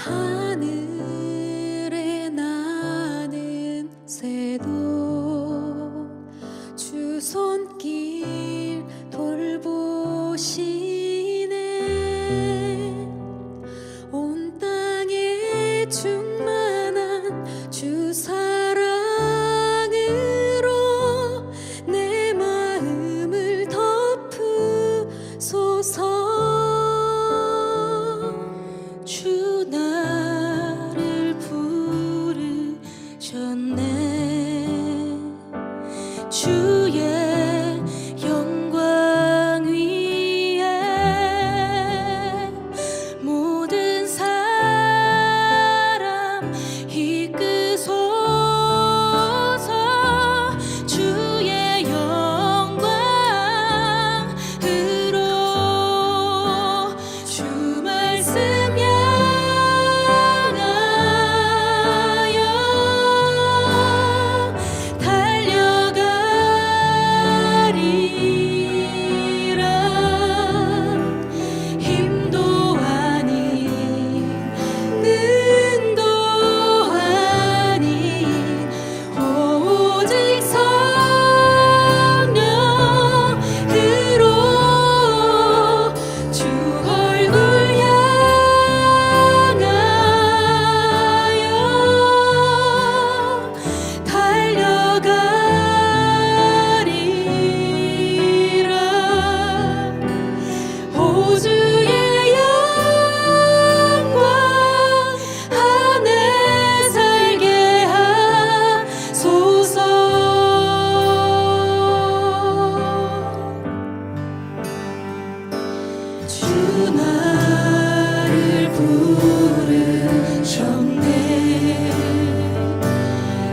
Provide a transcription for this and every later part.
하늘에 나는 새도 주 손길 돌보시네. 온 땅에 충만한 주 사랑으로 내 마음을 덮으소서. 주 나를 부르셨네. 주의 영광 위에 모든 사람 이끄소서. 주의 영광으로 주 말씀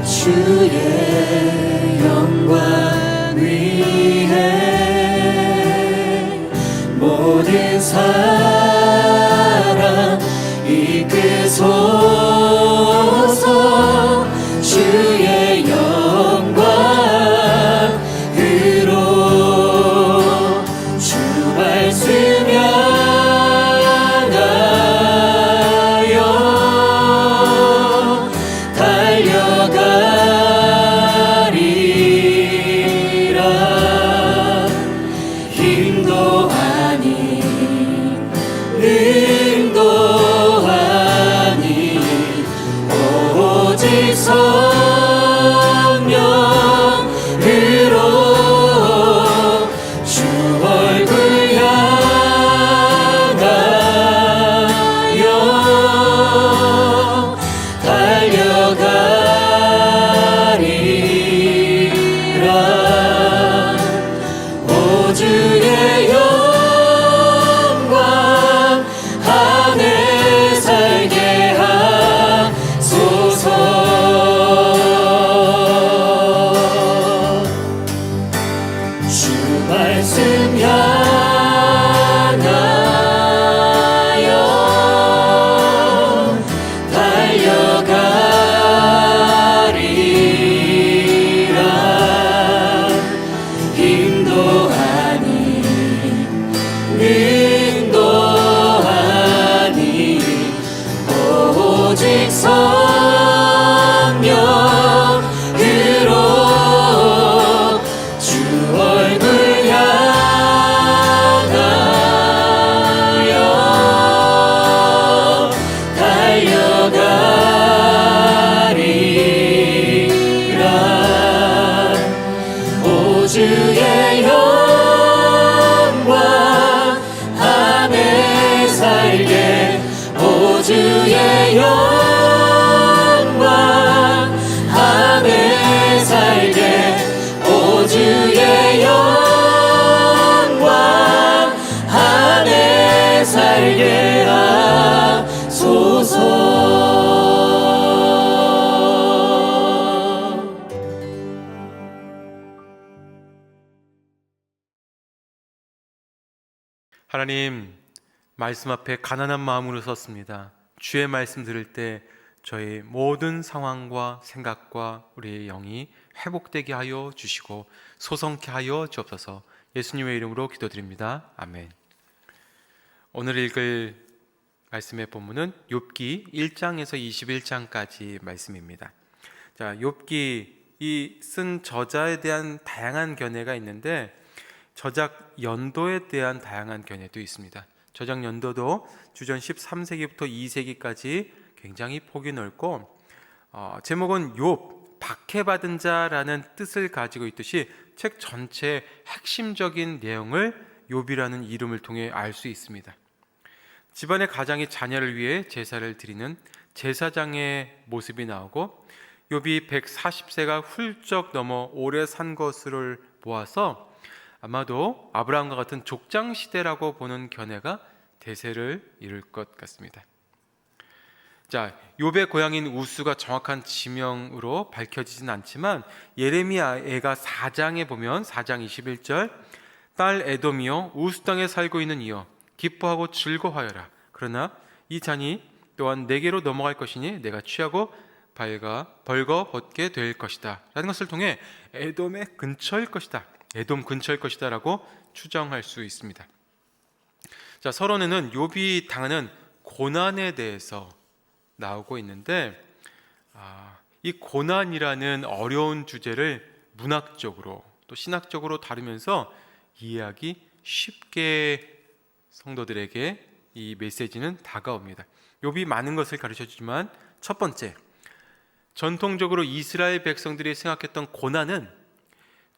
주의 영광 위에 모든 사람 이끄소서. 주의 영광으로 주 말씀 향하여 달려가리라. 힘도 아닌 능도 아닌 오직 성령으로 주 얼굴 향하여 달려가리라. 오 주의 영광 안에 살게 하소서. 주 말씀 향하여 달려가리라. 힘도 아닌 능도 아닌 오직 성령으로 주 얼굴 향하여 달려가리라. 오 주의 영광 안에 살게. 오 주의 영광 안에 살게. 오 주의 영광 안에 살게 하소서. 하나님, 말씀 앞에 가난한 마음으로 섰습니다. 주의 말씀 들을 때 저희 모든 상황과 생각과 우리의 영이 회복되게 하여 주시고 소성케 하여 주옵소서. 예수님의 이름으로 기도드립니다. 아멘. 오늘 읽을 말씀의 본문은 욥기 1장에서 21장까지 말씀입니다. 자, 욥기 이 쓴 저자에 대한 다양한 견해가 있는데 저작 연도에 대한 다양한 견해도 있습니다. 저작 연도도 주전 13세기부터 2세기까지 굉장히 폭이 넓고 제목은 욥, 박해받은 자라는 뜻을 가지고 있듯이 책 전체의 핵심적인 내용을 욥이라는 이름을 통해 알 수 있습니다. 집안의 가장이 자녀를 위해 제사를 드리는 제사장의 모습이 나오고 욥이 140세가 훌쩍 넘어 오래 산 것을 보아서 아마도 아브라함과 같은 족장 시대라고 보는 견해가 대세를 이룰 것 같습니다. 자, 욥의 고향인 우스가 정확한 지명으로 밝혀지진 않지만 예레미야가 4장에 보면 4장 21절 딸 에돔이여 우스 땅에 살고 있는 이여 기뻐하고 즐거워하여라. 그러나 이 잔이 또한 내게로 넘어갈 것이니 내가 취하고 벌거 벗게 될 것이다 라는 것을 통해 에돔의 근처일 것이다, 에돔 근처일 것이다 라고 추정할 수 있습니다. 자, 서론에는 욥이 당하는 고난에 대해서 나오고 있는데 이 고난이라는 어려운 주제를 문학적으로 또 신학적으로 다루면서 이해하기 쉽게 성도들에게 이 메시지는 다가옵니다. 욥이 많은 것을 가르쳐주지만 첫 번째, 전통적으로 이스라엘 백성들이 생각했던 고난은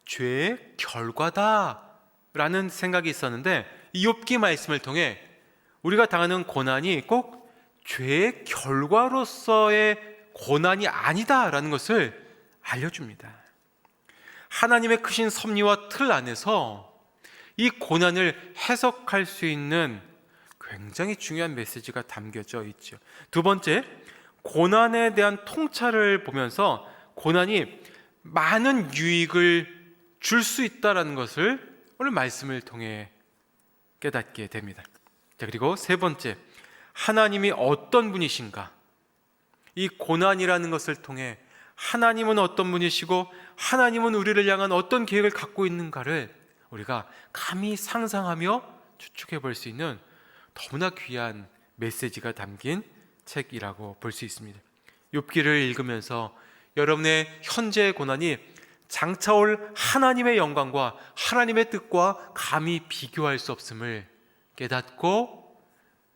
죄의 결과다라는 생각이 있었는데 이 욥기 말씀을 통해 우리가 당하는 고난이 꼭 죄의 결과로서의 고난이 아니다라는 것을 알려줍니다. 하나님의 크신 섭리와 틀 안에서 이 고난을 해석할 수 있는 굉장히 중요한 메시지가 담겨져 있죠. 두 번째, 고난에 대한 통찰을 보면서 고난이 많은 유익을 줄 수 있다는 것을 오늘 말씀을 통해 깨닫게 됩니다. 자, 그리고 세 번째, 하나님이 어떤 분이신가? 이 고난이라는 것을 통해 하나님은 어떤 분이시고 하나님은 우리를 향한 어떤 계획을 갖고 있는가를 우리가 감히 상상하며 추측해 볼 수 있는 너무나 귀한 메시지가 담긴 책이라고 볼 수 있습니다. 욥기를 읽으면서 여러분의 현재의 고난이 장차올 하나님의 영광과 하나님의 뜻과 감히 비교할 수 없음을 깨닫고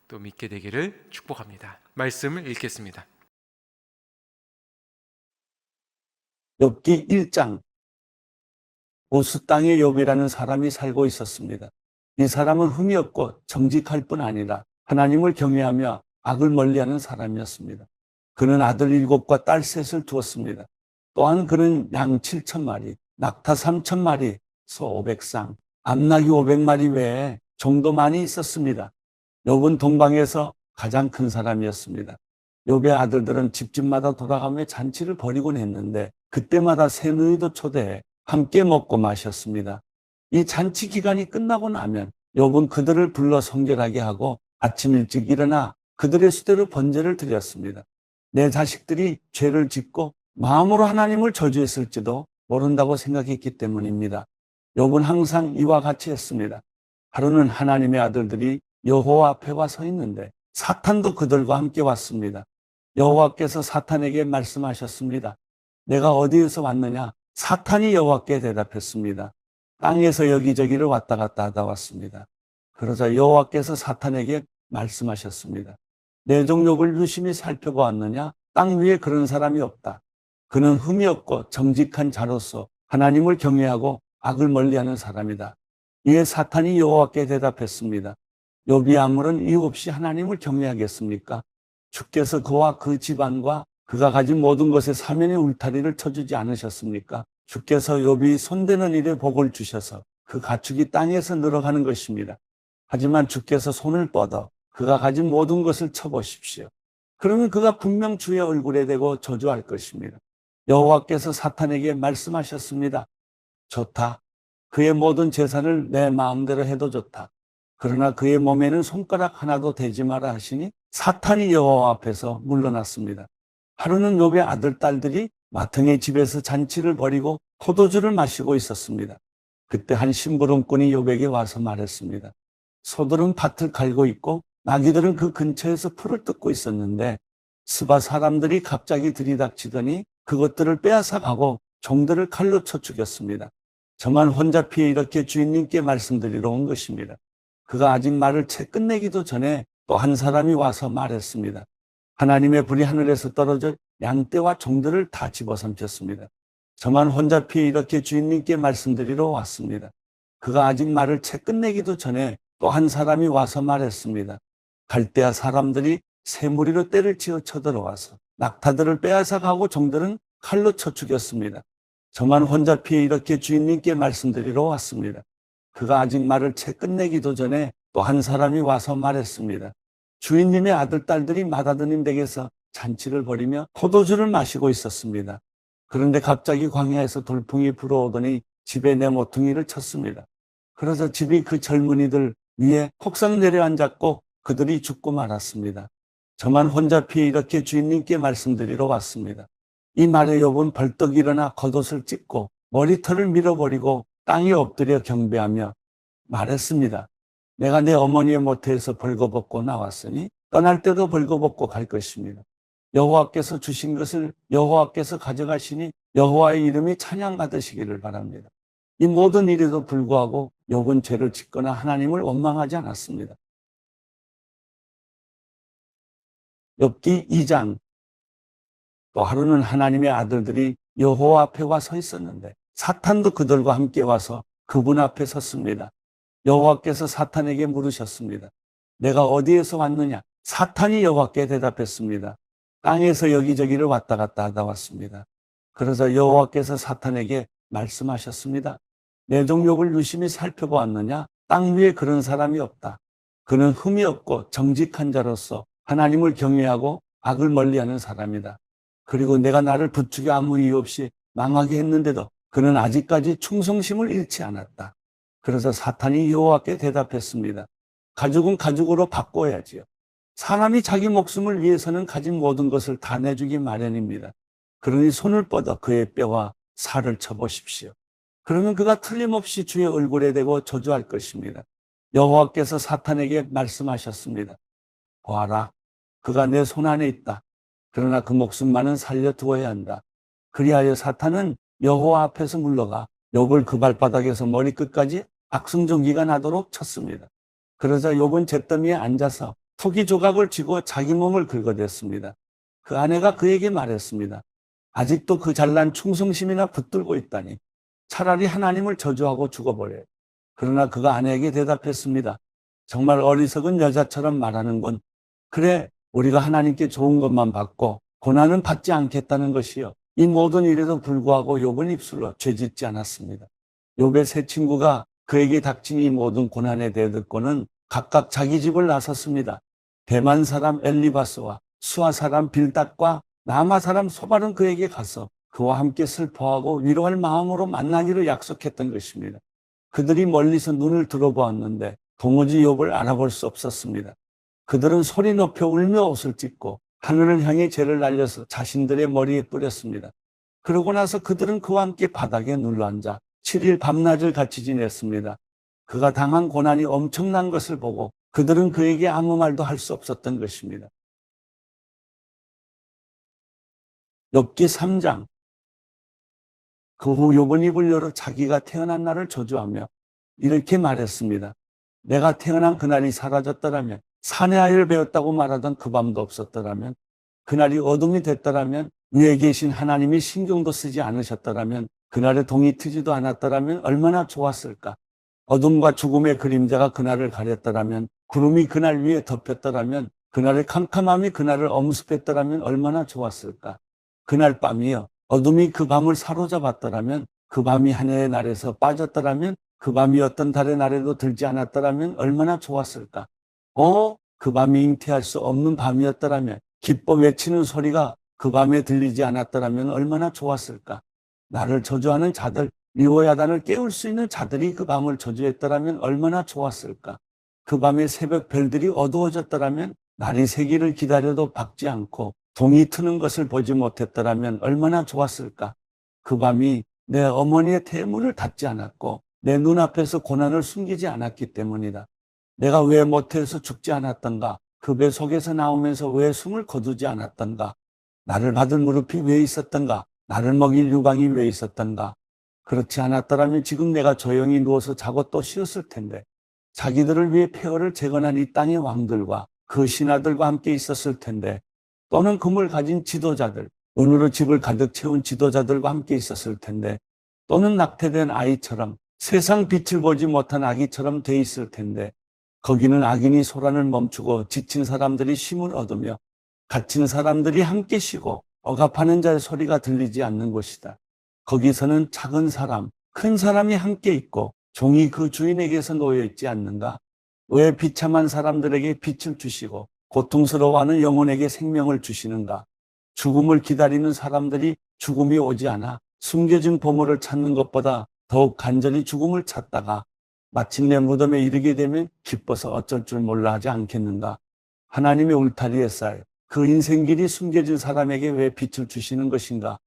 또 믿게 되기를 축복합니다. 말씀을 읽겠습니다. 욥기 1장. 우스 땅에 욥이라는 사람이 살고 있었습니다. 이 사람은 흠이 없고 정직할 뿐 아니라 하나님을 경외하며 악을 멀리하는 사람이었습니다. 그는 아들 7과 딸 3을 두었습니다. 또한 그는 양 7,000마리, 낙타 3,000마리, 소 500쌍, 암나귀 500마리 외에 종도 많이 있었습니다. 욥은 동방에서 가장 큰 사람이었습니다. 욥의 아들들은 집집마다 돌아가며 잔치를 벌이곤 했는데 그때마다 새누이도 초대해 함께 먹고 마셨습니다. 이 잔치 기간이 끝나고 나면 욥은 그들을 불러 성결하게 하고 아침 일찍 일어나 그들의 수대로 번제를 드렸습니다. 내 자식들이 죄를 짓고 마음으로 하나님을 저주했을지도 모른다고 생각했기 때문입니다. 욥은 항상 이와 같이 했습니다. 하루는 하나님의 아들들이 여호와 앞에 와 서 있는데 사탄도 그들과 함께 왔습니다. 여호와께서 사탄에게 말씀하셨습니다. 내가 어디에서 왔느냐? 사탄이 여호와께 대답했습니다. 땅에서 여기저기를 왔다 갔다 하다 왔습니다. 그러자 여호와께서 사탄에게 말씀하셨습니다. 내 종 욥을 유심히 살펴보았느냐? 땅 위에 그런 사람이 없다. 그는 흠이 없고 정직한 자로서 하나님을 경외하고 악을 멀리하는 사람이다. 이에 사탄이 여호와께 대답했습니다. 욥이 아무런 이유 없이 하나님을 경외하겠습니까? 주께서 그와 그 집안과 그가 가진 모든 것에 사면의 울타리를 쳐주지 않으셨습니까? 주께서 욥이 손대는 일에 복을 주셔서 그 가축이 땅에서 늘어가는 것입니다. 하지만 주께서 손을 뻗어 그가 가진 모든 것을 쳐보십시오. 그러면 그가 분명 주의 얼굴에 대고 저주할 것입니다. 여호와께서 사탄에게 말씀하셨습니다. 좋다. 그의 모든 재산을 내 마음대로 해도 좋다. 그러나 그의 몸에는 손가락 하나도 대지 마라 하시니 사탄이 여호와 앞에서 물러났습니다. 하루는 욥의 아들, 딸들이 마땅히 집에서 잔치를 벌이고 포도주를 마시고 있었습니다. 그때 한 심부름꾼이 욥에게 와서 말했습니다. 소들은 밭을 갈고 있고 나귀들은 그 근처에서 풀을 뜯고 있었는데 스바 사람들이 갑자기 들이닥치더니 그것들을 빼앗아 가고 종들을 칼로 쳐 죽였습니다. 저만 혼자 피해 이렇게 주인님께 말씀드리러 온 것입니다. 그가 아직 말을 채 끝내기도 전에 또 한 사람이 와서 말했습니다. 하나님의 불이 하늘에서 떨어져 양떼와 종들을 다 집어삼켰습니다. 저만 혼자 피해 이렇게 주인님께 말씀드리러 왔습니다. 그가 아직 말을 채 끝내기도 전에 또 한 사람이 와서 말했습니다. 갈대아 사람들이 새 무리로 떼를 지어 쳐들어와서 낙타들을 빼앗아 가고 종들은 칼로 쳐 죽였습니다. 저만 혼자 피해 이렇게 주인님께 말씀드리러 왔습니다. 그가 아직 말을 채 끝내기도 전에 또 한 사람이 와서 말했습니다. 주인님의 아들, 딸들이 맏아드님 댁에서 잔치를 벌이며 포도주를 마시고 있었습니다. 그런데 갑자기 광야에서 돌풍이 불어오더니 집에 내 모퉁이를 쳤습니다. 그래서 집이 그 젊은이들 위에 폭삭 내려앉았고 그들이 죽고 말았습니다. 저만 혼자 피해 이렇게 주인님께 말씀드리러 왔습니다. 이 말에 욥은 벌떡 일어나 겉옷을 찢고 머리털을 밀어버리고 땅에 엎드려 경배하며 말했습니다. 내가 내 어머니의 모태에서 벌거벗고 나왔으니 떠날 때도 벌거벗고 갈 것입니다. 여호와께서 주신 것을 여호와께서 가져가시니 여호와의 이름이 찬양받으시기를 바랍니다. 이 모든 일에도 불구하고 욥은 죄를 짓거나 하나님을 원망하지 않았습니다. 욥기 2장. 또 하루는 하나님의 아들들이 여호와 앞에 와 서 있었는데 사탄도 그들과 함께 와서 그분 앞에 섰습니다. 여호와께서 사탄에게 물으셨습니다. 내가 어디에서 왔느냐? 사탄이 여호와께 대답했습니다. 땅에서 여기저기를 왔다 갔다 하다 왔습니다. 그래서 여호와께서 사탄에게 말씀하셨습니다. 내 종 욥을 유심히 살펴보았느냐? 땅 위에 그런 사람이 없다. 그는 흠이 없고 정직한 자로서 하나님을 경외하고 악을 멀리하는 사람이다. 그리고 내가 나를 부추겨 아무 이유 없이 망하게 했는데도 그는 아직까지 충성심을 잃지 않았다. 그래서 사탄이 여호와께 대답했습니다. 가죽은 가죽으로 바꿔야지요. 사람이 자기 목숨을 위해서는 가진 모든 것을 다 내주기 마련입니다. 그러니 손을 뻗어 그의 뼈와 살을 쳐보십시오. 그러면 그가 틀림없이 주의 얼굴에 대고 저주할 것입니다. 여호와께서 사탄에게 말씀하셨습니다. 보아라, 그가 내 손 안에 있다. 그러나 그 목숨만은 살려두어야 한다. 그리하여 사탄은 여호와 앞에서 물러가 욥을 그 발바닥에서 머리끝까지 악성종기가 나도록 쳤습니다. 그러자 욥은 잿더미에 앉아서 토기 조각을 쥐고 자기 몸을 긁어댔습니다. 그 아내가 그에게 말했습니다. 아직도 그 잘난 충성심이나 붙들고 있다니. 차라리 하나님을 저주하고 죽어버려요. 그러나 그가 아내에게 대답했습니다. 정말 어리석은 여자처럼 말하는군. 그래, 우리가 하나님께 좋은 것만 받고 고난은 받지 않겠다는 것이요. 이 모든 일에도 불구하고 욥은 입술로 죄짓지 않았습니다. 욥의 세 친구가 그에게 닥친 이 모든 고난에 대해 듣고는 각각 자기 집을 나섰습니다. 대만 사람 엘리바스와 수아 사람 빌닷과 나마 사람 소발은 그에게 가서 그와 함께 슬퍼하고 위로할 마음으로 만나기로 약속했던 것입니다. 그들이 멀리서 눈을 들어보았는데 도무지 욥을 알아볼 수 없었습니다. 그들은 소리 높여 울며 옷을 찢고 하늘을 향해 재를 날려서 자신들의 머리에 뿌렸습니다. 그러고 나서 그들은 그와 함께 바닥에 눌러앉아 7일 밤낮을 같이 지냈습니다. 그가 당한 고난이 엄청난 것을 보고 그들은 그에게 아무 말도 할 수 없었던 것입니다. 욥기 3장. 그 후 욥은 입을 열어 자기가 태어난 날을 저주하며 이렇게 말했습니다. 내가 태어난 그날이 사라졌더라면, 사내 아이를 배웠다고 말하던 그 밤도 없었더라면, 그날이 어둠이 됐더라면, 위에 계신 하나님이 신경도 쓰지 않으셨더라면, 그날에 동이 트지도 않았더라면 얼마나 좋았을까. 어둠과 죽음의 그림자가 그날을 가렸더라면, 구름이 그날 위에 덮였더라면, 그날의 캄캄함이 그날을 엄습했더라면 얼마나 좋았을까. 그날 밤이여, 어둠이 그 밤을 사로잡았더라면, 그 밤이 한 해의 날에서 빠졌더라면, 그 밤이 어떤 달의 날에도 들지 않았더라면 얼마나 좋았을까. 그 밤이 잉태할 수 없는 밤이었더라면, 기뻐 외치는 소리가 그 밤에 들리지 않았더라면 얼마나 좋았을까. 나를 저주하는 자들, 리호야단을 깨울 수 있는 자들이 그 밤을 저주했더라면 얼마나 좋았을까. 그 밤에 새벽 별들이 어두워졌더라면, 날이 새기를 기다려도 밝지 않고 동이 트는 것을 보지 못했더라면 얼마나 좋았을까. 그 밤이 내 어머니의 태문을 닫지 않았고 내 눈앞에서 고난을 숨기지 않았기 때문이다. 내가 왜 모태에서 죽지 않았던가? 그 배 속에서 나오면서 왜 숨을 거두지 않았던가? 나를 받을 무릎이 왜 있었던가? 나를 먹일 유방이 왜 있었던가? 그렇지 않았더라면 지금 내가 조용히 누워서 자고 또 쉬었을 텐데, 자기들을 위해 폐허를 재건한 이 땅의 왕들과 그 신하들과 함께 있었을 텐데, 또는 금을 가진 지도자들, 은으로 집을 가득 채운 지도자들과 함께 있었을 텐데, 또는 낙태된 아이처럼 세상 빛을 보지 못한 아기처럼 돼 있을 텐데, 거기는 악인이 소란을 멈추고 지친 사람들이 쉼을 얻으며 갇힌 사람들이 함께 쉬고 억압하는 자의 소리가 들리지 않는 곳이다. 거기서는 작은 사람, 큰 사람이 함께 있고 종이 그 주인에게서 놓여 있지 않는가? 왜 비참한 사람들에게 빛을 주시고 고통스러워하는 영혼에게 생명을 주시는가? 죽음을 기다리는 사람들이 죽음이 오지 않아 숨겨진 보물을 찾는 것보다 더욱 간절히 죽음을 찾다가 마침내 무덤에 이르게 되면 기뻐서 어쩔 줄 몰라 하지 않겠는가? 하나님의 울타리에 쌓여 그 인생길이 숨겨진 사람에게 왜 빛을 주시는 것인가?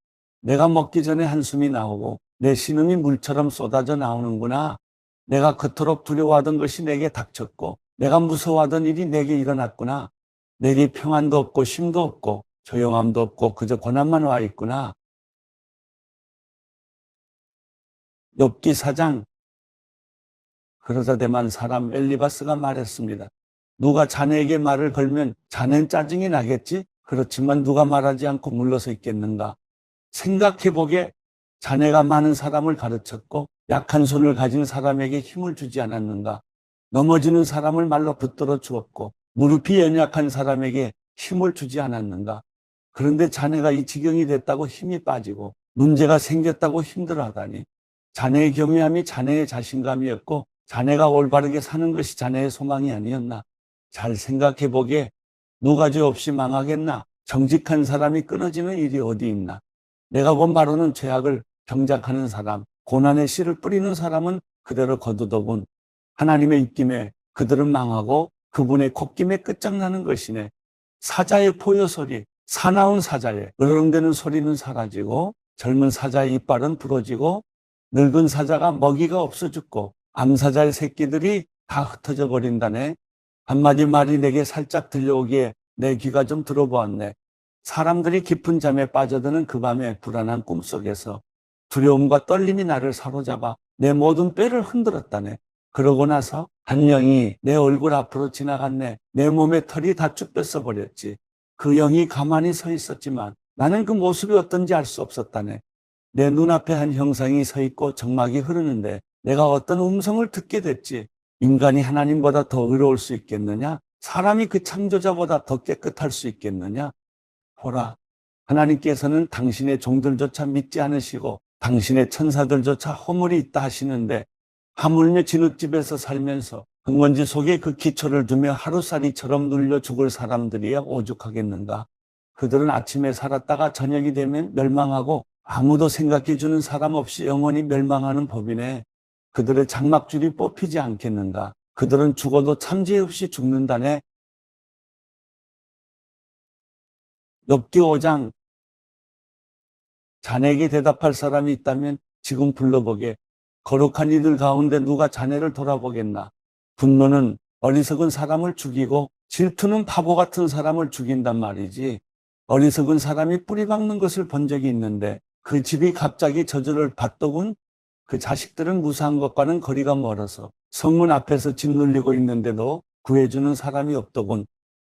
내가 먹기 전에 한숨이 나오고 내 신음이 물처럼 쏟아져 나오는구나. 내가 그토록 두려워하던 것이 내게 닥쳤고 내가 무서워하던 일이 내게 일어났구나. 내게 평안도 없고 쉼도 없고 조용함도 없고 그저 고난만 와 있구나. 욥기 4장. 그러자 대만 사람 엘리바스가 말했습니다. 누가 자네에게 말을 걸면 자넨 짜증이 나겠지? 그렇지만 누가 말하지 않고 물러서 있겠는가? 생각해보게 자네가 많은 사람을 가르쳤고 약한 손을 가진 사람에게 힘을 주지 않았는가? 넘어지는 사람을 말로 붙들어 주었고 무릎이 연약한 사람에게 힘을 주지 않았는가? 그런데 자네가 이 지경이 됐다고 힘이 빠지고 문제가 생겼다고 힘들어하다니. 자네의 경외함이 자네의 자신감이었고 자네가 올바르게 사는 것이 자네의 소망이 아니었나? 잘 생각해보게 누가 죄 없이 망하겠나? 정직한 사람이 끊어지는 일이 어디 있나? 내가 본 바로는 죄악을 경작하는 사람, 고난의 씨를 뿌리는 사람은 그대로 거두더군. 하나님의 입김에 그들은 망하고 그분의 콧김에 끝장나는 것이네. 사자의 포효소리, 사나운 사자의 으르렁대는 소리는 사라지고 젊은 사자의 이빨은 부러지고 늙은 사자가 먹이가 없어 죽고 암사자의 새끼들이 다 흩어져 버린다네. 한마디 말이 내게 살짝 들려오기에 내 귀가 좀 들어보았네. 사람들이 깊은 잠에 빠져드는 그 밤의 불안한 꿈속에서 두려움과 떨림이 나를 사로잡아 내 모든 뼈를 흔들었다네. 그러고 나서 한 영이 내 얼굴 앞으로 지나갔네. 내 몸의 털이 다 쭉 뺏어버렸지. 그 영이 가만히 서 있었지만 나는 그 모습이 어떤지 알 수 없었다네. 내 눈앞에 한 형상이 서 있고 정막이 흐르는데 내가 어떤 음성을 듣게 됐지. 인간이 하나님보다 더 의로울 수 있겠느냐? 사람이 그 창조자보다 더 깨끗할 수 있겠느냐? 보라, 하나님께서는 당신의 종들조차 믿지 않으시고 당신의 천사들조차 허물이 있다 하시는데 하물며 진흙집에서 살면서 흙먼지 속에 그 기초를 두며 하루살이처럼 눌려 죽을 사람들이야 오죽하겠는가? 그들은 아침에 살았다가 저녁이 되면 멸망하고 아무도 생각해주는 사람 없이 영원히 멸망하는 법이네. 그들의 장막줄이 뽑히지 않겠는가? 그들은 죽어도 참지 없이 죽는다네. 욥기 5장. 자네에게 대답할 사람이 있다면 지금 불러보게. 거룩한 이들 가운데 누가 자네를 돌아보겠나? 분노는 어리석은 사람을 죽이고 질투는 바보 같은 사람을 죽인단 말이지. 어리석은 사람이 뿌리 박는 것을 본 적이 있는데 그 집이 갑자기 저주를 받더군. 그 자식들은 무사한 것과는 거리가 멀어서 성문 앞에서 짓눌리고 있는데도 구해주는 사람이 없더군.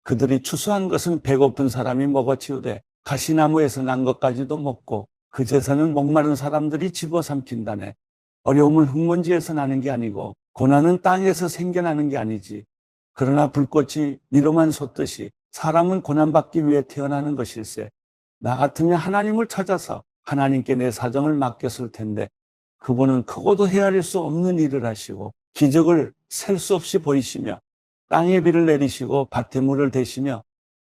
그들이 추수한 것은 배고픈 사람이 먹어치우되 가시나무에서 난 것까지도 먹고 그제서는 목마른 사람들이 집어삼킨다네. 어려움은 흙먼지에서 나는 게 아니고 고난은 땅에서 생겨나는 게 아니지. 그러나 불꽃이 미로만 솟듯이 사람은 고난받기 위해 태어나는 것일세. 나 같으면 하나님을 찾아서 하나님께 내 사정을 맡겼을 텐데 그분은 크고도 헤아릴 수 없는 일을 하시고 기적을 셀 수 없이 보이시며 땅에 비를 내리시고 밭에 물을 대시며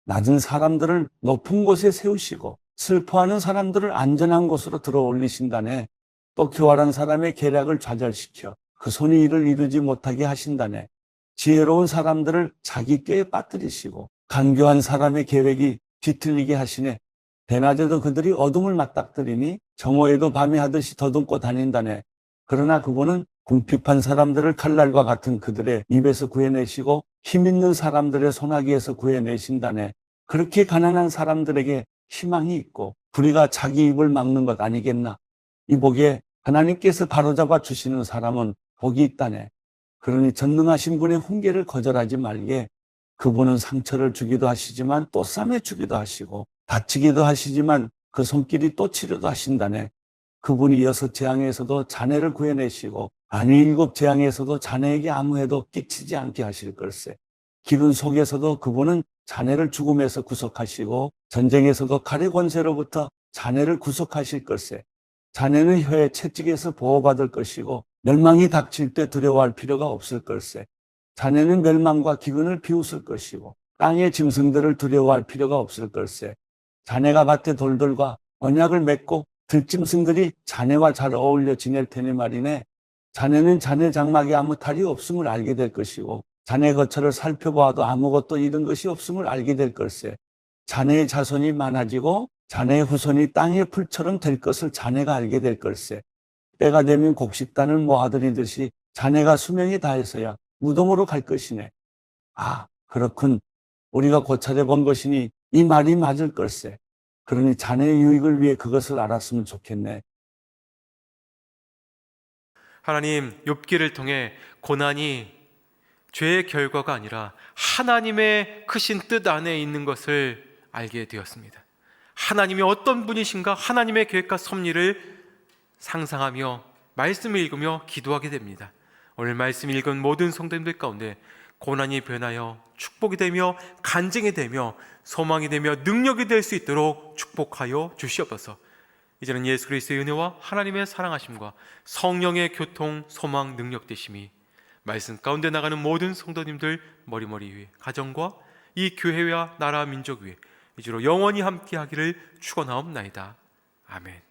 낮은 사람들을 높은 곳에 세우시고 슬퍼하는 사람들을 안전한 곳으로 들어 올리신다네. 또 교활한 사람의 계략을 좌절시켜 그 손이 이를 이루지 못하게 하신다네. 지혜로운 사람들을 자기 꾀에 빠뜨리시고 간교한 사람의 계획이 뒤틀리게 하시네. 대낮에도 그들이 어둠을 맞닥뜨리니 정오에도 밤에 하듯이 더듬고 다닌다네. 그러나 그분은 궁핍한 사람들을 칼날과 같은 그들의 입에서 구해내시고 힘있는 사람들의 손아귀에서 구해내신다네. 그렇게 가난한 사람들에게 희망이 있고 불의가 자기 입을 막는 것 아니겠나. 이 복에 하나님께서 바로잡아 주시는 사람은 복이 있다네. 그러니 전능하신 분의 훈계를 거절하지 말게. 그분은 상처를 주기도 하시지만 또 싸매 주기도 하시고 다치기도 하시지만 그 손길이 또 치료도 하신다네. 그분이 6 재앙에서도 자네를 구해내시고 아니 7 재앙에서도 자네에게 아무 해도 끼치지 않게 하실 걸세. 기근 속에서도 그분은 자네를 죽음에서 구속하시고 전쟁에서도 칼의 권세로부터 자네를 구속하실 걸세. 자네는 혀의 채찍에서 보호받을 것이고 멸망이 닥칠 때 두려워할 필요가 없을 걸세. 자네는 멸망과 기근을 비웃을 것이고 땅의 짐승들을 두려워할 필요가 없을 걸세. 자네가 밭의 돌들과 언약을 맺고 들짐승들이 자네와 잘 어울려 지낼 테니 말이네. 자네는 자네 장막에 아무 탈이 없음을 알게 될 것이고 자네 거처를 살펴보아도 아무것도 잃은 것이 없음을 알게 될 걸세. 자네의 자손이 많아지고 자네의 후손이 땅의 풀처럼 될 것을 자네가 알게 될 걸세. 때가 되면 곡식단을 모아들이듯이 자네가 수명이 다해서야 무덤으로 갈 것이네. 아, 그렇군. 우리가 고찰해 본 것이니 이 말이 맞을 걸세. 그러니 자네의 유익을 위해 그것을 알았으면 좋겠네. 하나님, 욥기를 통해 고난이 죄의 결과가 아니라 하나님의 크신 뜻 안에 있는 것을 알게 되었습니다. 하나님이 어떤 분이신가, 하나님의 계획과 섭리를 상상하며 말씀을 읽으며 기도하게 됩니다. 오늘 말씀 읽은 모든 성도님들 가운데 고난이 변하여 축복이 되며 간증이 되며 소망이 되며 능력이 될 수 있도록 축복하여 주시옵소서. 이제는 예수 그리스도의 은혜와 하나님의 사랑하심과 성령의 교통, 소망, 능력 되심이 말씀 가운데 나가는 모든 성도님들 머리머리 위에, 가정과 이 교회와 나라 민족 위에 이주로 영원히 함께하기를 축원하옵나이다. 아멘.